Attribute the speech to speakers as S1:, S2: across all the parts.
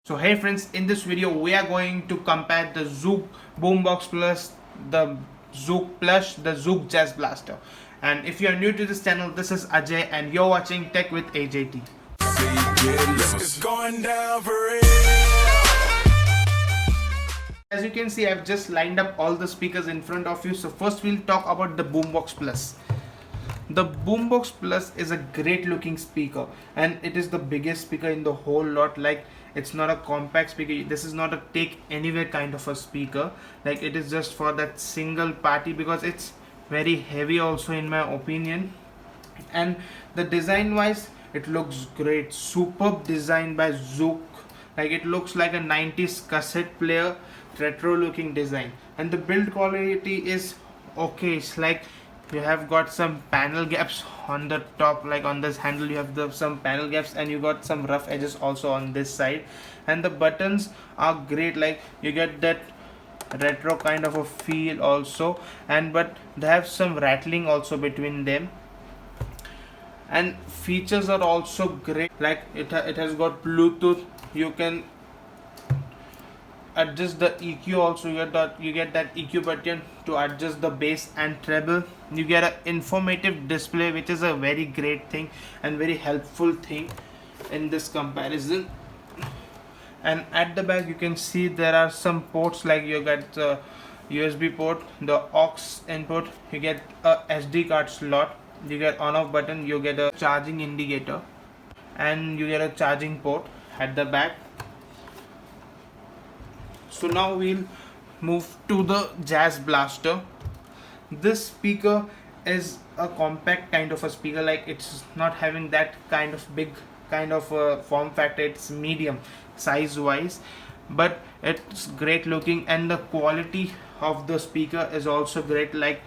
S1: So hey friends, in this video we are going to compare the Zoook Boombox Plus, the Zoook Plush, the Zoook Jazz Blaster. And if you are new to this channel, this is Ajay and you're watching Tech with AJT.
S2: It's going down for real.
S1: As you can see, I've just lined up all the speakers in front of you. So first we'll talk about the Boombox Plus. The Boombox Plus is a great looking speaker and it is the biggest speaker in the whole lot. Like, it's not a compact speaker, this is not a take anywhere kind of a speaker. Like, it is just for that single party because it's very heavy also in my opinion. And the design wise, it looks great. Superb design by Zoook. Like, it looks like a 90s cassette player, retro looking design. And the build quality is okay. It's like you have got some panel gaps on the top, like on this handle you have some panel gaps, and you got some rough edges also on this side. And the buttons are great, like you get that retro kind of a feel also, and but they have some rattling also between them. And features are also great, like it has got Bluetooth. You can adjust the EQ also. You get that EQ button to adjust the bass and treble. You get an informative display, which is a very great thing and very helpful thing in this comparison. And at the back you can see there are some ports, like you get the USB port, the aux input, you get a SD card slot, you get on off button, you get a charging indicator, and you get a charging port at the back. So now we'll move to the Jazz Blaster. This speaker is a compact kind of a speaker, like it's not having that kind of big kind of form factor. It's medium size wise, but it's great looking, and the quality of the speaker is also great. Like,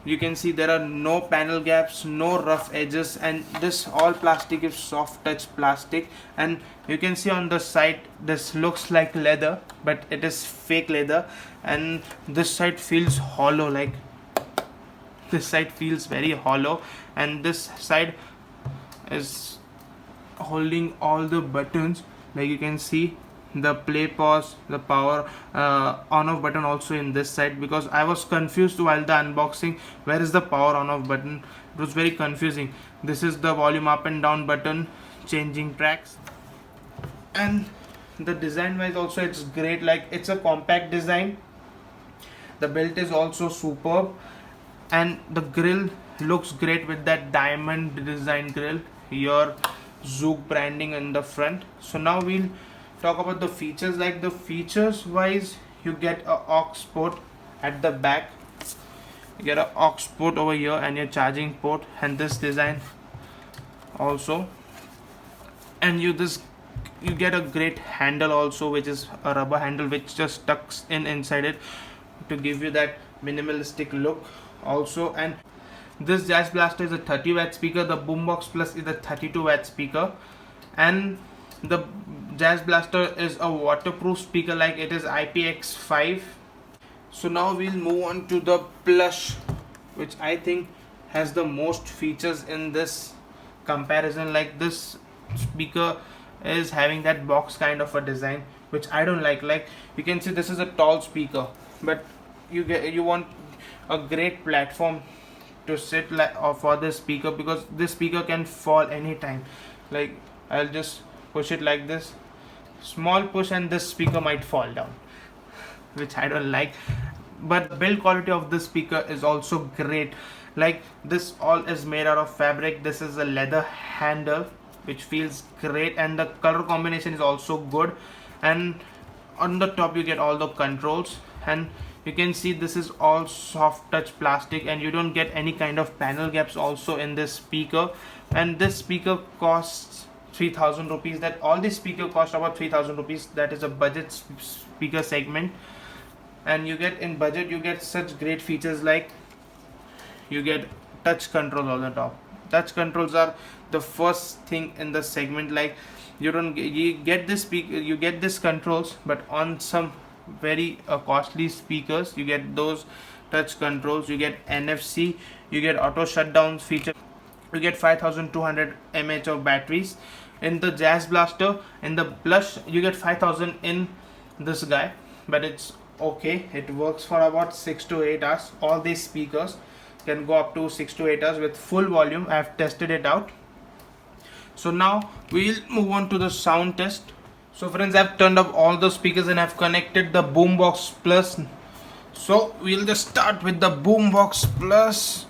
S1: you can see there are no panel gaps, no rough edges, and this all plastic is soft touch plastic. And you can see on the side this looks like leather, but it is fake leather. And this side feels hollow, like this side feels very hollow, and this side is holding all the buttons. Like, you can see the play, pause, the power on off button also in this side, because I was confused while the unboxing where is the power on off button. It was very confusing. This is the volume up and down button, changing tracks. And the design wise also it's great, like it's a compact design. The build is also superb, and the grill looks great with that diamond design grill, your Zoook branding in the front. So now we'll talk about the features. Like, the features wise, you get a aux port at the back, you get a aux port over here, and your charging port, and this design also. And you get a great handle also, which is a rubber handle which just tucks in inside it to give you that minimalistic look also. And this Jazz Blaster is a 30 watt speaker, the Boombox Plus is a 32 watt speaker, and the Jazz Blaster is a waterproof speaker, like it is IPX5. So now we'll move on to the Plush, which I think has the most features in this comparison. Like, this speaker is having that box kind of a design, which I don't like. Like, you can see this is a tall speaker, but you want a great platform to sit for this speaker, because this speaker can fall anytime. Like, I'll just push it like this, small push, and this speaker might fall down, which I don't like. But the build quality of this speaker is also great. Like, this all is made out of fabric. This is a leather handle which feels great, and the color combination is also good. And on the top you get all the controls, and you can see this is all soft touch plastic, and you don't get any kind of panel gaps also in this speaker. And this speaker costs 3,000 rupees. That all this speaker cost about 3,000 rupees. That is a budget speaker segment. And you get in budget, you get such great features, like you get touch controls on the top. Touch controls are the first thing in the segment. Like, you get this speaker, you get this controls, but on some very costly speakers you get those touch controls. You get NFC, you get auto shutdown feature, you get 5200 mAh of batteries, in the Jazz Blaster. In the Plush you get 5000 in this guy, but it's okay, it works for about 6 to 8 hours. All these speakers can go up to 6 to 8 hours with full volume. I have tested it out. So now we'll move on to the sound test. So friends, I've turned up all the speakers and I've connected the Boombox Plus. So we'll just start with the Boombox Plus.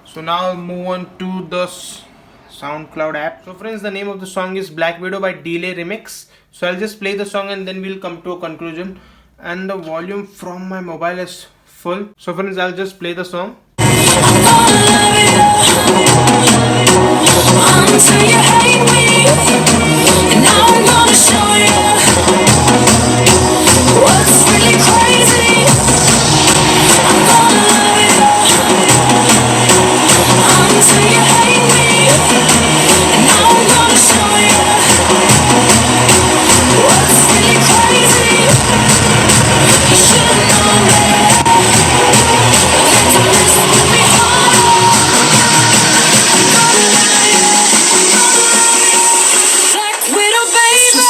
S1: So now I'll move on to the SoundCloud app. So friends, the name of the song is Black Widow by Delay Remix. So I'll just play the song and then we'll come to a conclusion. And the volume from my mobile is full. So friends, I'll just play the song.
S3: Until you hate me, and now I'm gonna show you what's really crazy. I'm gonna love you until you hate me, and now I'm gonna show you what's really crazy. You should've known that. To listen to me hard. Black Widow, baby.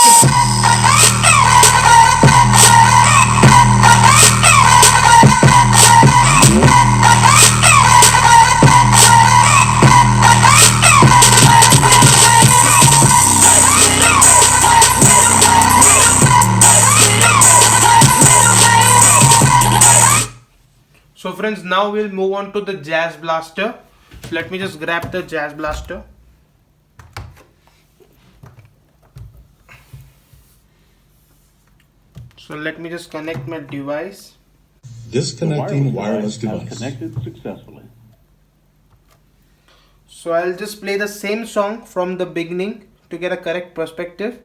S1: So friends, now we'll move on to the Jazz Blaster. Let me just grab the Jazz Blaster. So let me just connect my device.
S4: Disconnecting wireless device.
S5: Connected successfully.
S1: So I'll just play the same song from the beginning to get a correct perspective.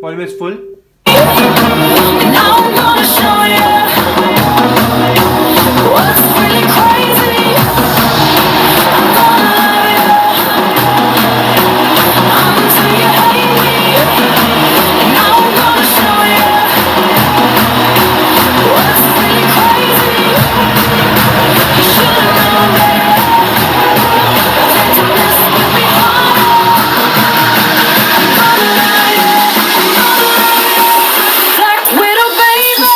S1: Volume is full.
S3: Now I'm gonna show you what's really crazy. I'm gonna love you until you hate me. Now I'm gonna show you what's really crazy. You should've known that. To listen to me hard. I'm gonna love you. Black Widow, baby.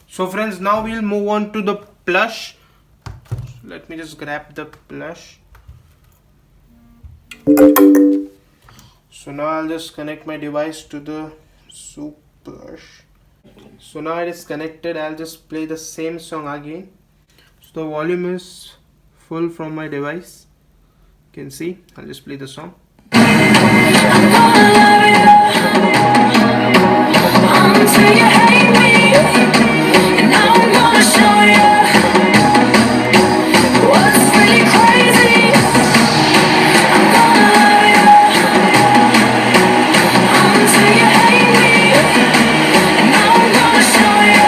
S1: So friends, now we'll move on to the Plush. Let me just grab the Plush. So now I'll just connect my device to the Zoook Plush. So now it is connected. I'll just play the same song again. So the volume is full from my device. You can see. I'll just play the song.
S3: Until you hate me, and now I'm gonna show you what's really crazy. I'm gonna love you until you hate me, and now I'm gonna show you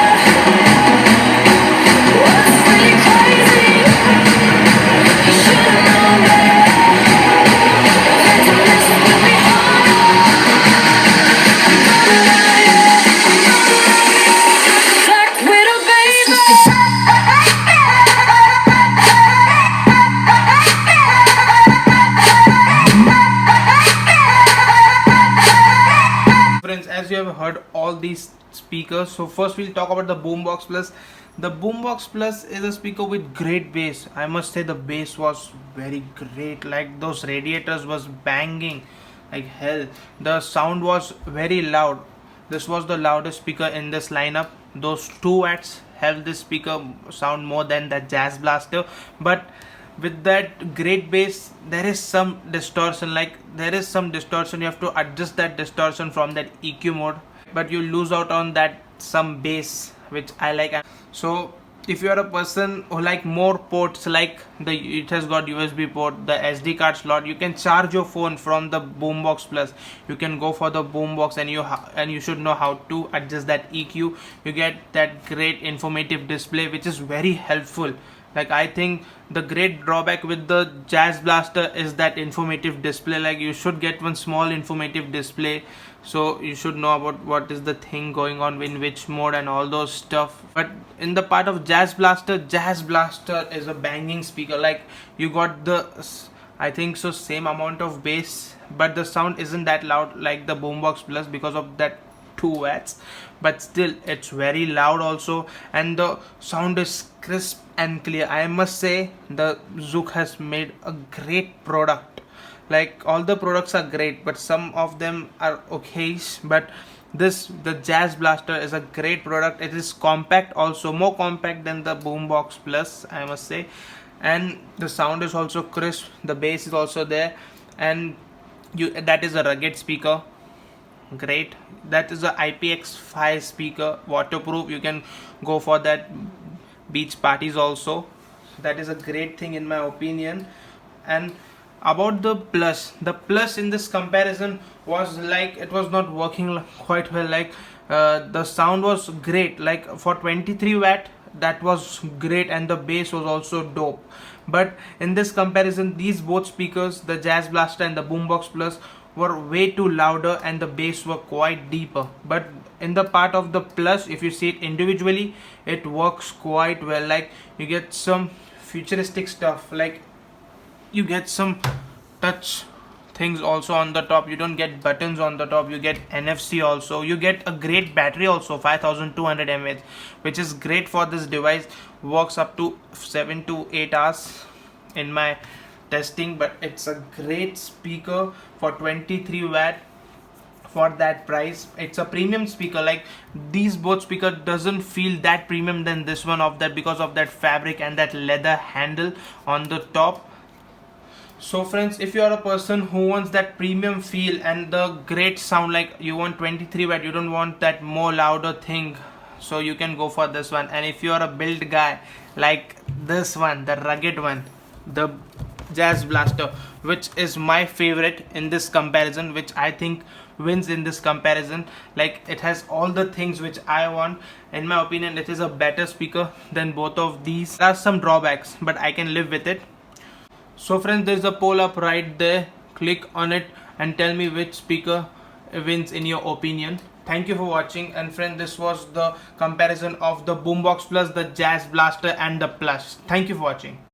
S3: what's really crazy. You should've known that. To listen to me hard. Black Widow, baby.
S1: Friends, as you have heard all these speakers, so first we'll talk about the Boombox Plus. The Boombox Plus is a speaker with great bass. I must say the bass was very great. Like those radiators was banging like hell. The sound was very loud. This was the loudest speaker in this lineup. Those 2 watts have this speaker sound more than the Jazz Blaster, but with that great bass there is some distortion. Like there is some distortion, you have to adjust that distortion from that EQ mode, but you lose out on that some bass which I like. So if you are a person who like more ports, like it has got USB port, the SD card slot, you can charge your phone from the Boombox Plus. You can go for the Boombox, and you should know how to adjust that EQ. You get that great informative display, which is very helpful. Like, I think the great drawback with the Jazz Blaster is that informative display. Like, you should get one small informative display, so you should know about what is the thing going on in which mode and all those stuff. But in the part of Jazz Blaster is a banging speaker. Like, you got the, I think so, same amount of bass, but the sound isn't that loud like the Boombox Plus because of that 2 watts, but still it's very loud also, and the sound is crisp and clear. I must say the Zoook has made a great product. Like, all the products are great, but some of them are okay, but the Jazz Blaster is a great product. It is compact also, more compact than the Boombox Plus, I must say, and the sound is also crisp, the bass is also there, and that is a rugged speaker. Great. That is a IPX5 speaker, waterproof. You can go for that beach parties also. That is a great thing in my opinion. And about the plus in this comparison was like, it was not working quite well. Like, the sound was great, like for 23 watt, that was great, and the bass was also dope. But in this comparison, these both speakers, the Jazz Blaster and the Boombox Plus, were way too louder, and the bass were quite deeper. But in the part of the Plus, if you see it individually, it works quite well. Like, you get some futuristic stuff, like you get some touch things also on the top. You don't get buttons on the top, you get NFC also. You get a great battery also, 5200 mAh, which is great for this device. Works up to 7 to 8 hours in my testing. But it's a great speaker for 23 watt. For that price, it's a premium speaker. Like, these both speaker doesn't feel that premium than this one, of that, because of that fabric and that leather handle on the top. So friends, if you are a person who wants that premium feel and the great sound, like you want 23 watt, you don't want that more louder thing, so you can go for this one. And if you are a build guy like this one, the rugged one, the Jazz Blaster, which is my favorite in this comparison, which I think wins in this comparison. Like, it has all the things which I want. In my opinion, it is a better speaker than both of these. There are some drawbacks, but I can live with it. So friends, there's a poll up right there. Click on it and tell me which speaker wins in your opinion. Thank you for watching. And friend, this was the comparison of the Boombox Plus, the Jazz Blaster and the Plush. Thank you for watching.